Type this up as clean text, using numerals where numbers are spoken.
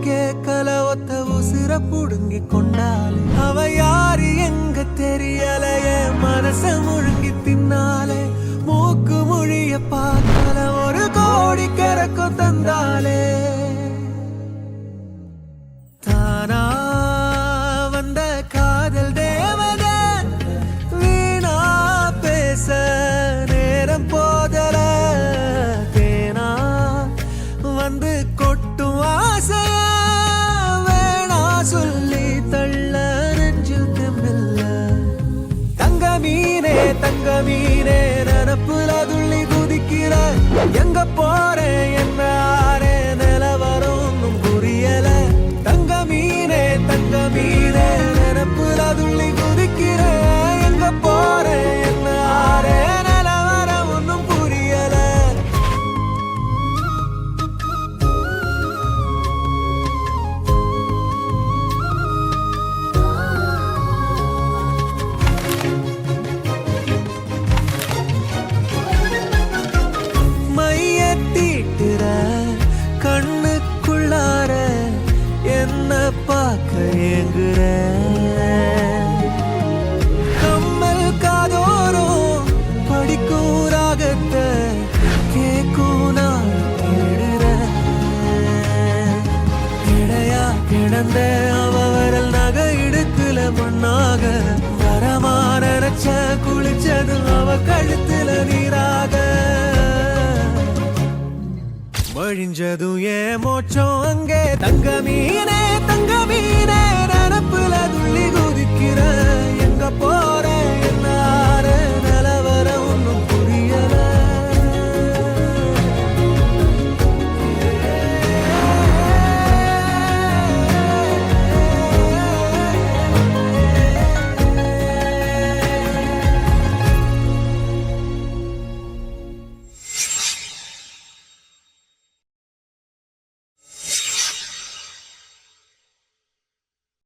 கேட்கல ஒத்த உசுர புடுங்கி கொண்டாலே அவ யாரு எங்க தெரியலையே மனச முழுங்கி தின்னாலே மூக்கு மொழிய பார்க்கல ஒரு கோடி கறக்கும் தந்தாலே தானா வந்த காதல் தேவதை வீணா பேச நேரம் போதல தேனா வந்து கொட்டும் ஆசைய வேணா சொல்லி தள்ள நெஞ்சில் தெம்பில்ல தங்க மீனே நனப்புல துள்ளி குதிக்கிற எங்க போறேன் என்ன ஆரே நிலவரம் ஒன்னும் புரியல தங்க மீனே நனப்புல துள்ளி குதிக்கிற எங்க போறேன் என்ன ஆரே நிலவரம் ஒன்னும் புரியல மையத்தீட்டுற கண்ணுக்குள்ளார என்ன பார்க்க ஏங்குற கம்மல் காதோறும் படிக்கும் ராகத்தை கேட்கும் நான் தேடுற கிடையா கிடந்த அவ வரல் நகை இடுக்குல மண்ணாக வரமா நினைச்ச குளிச்சது அவ கழுத்துல நீராக வழிஞ்சதும் ஏன் மோச்சம் அங்கே தங்க மீனே நனப்புல துள்ளி குதிக்கிற எங்க போற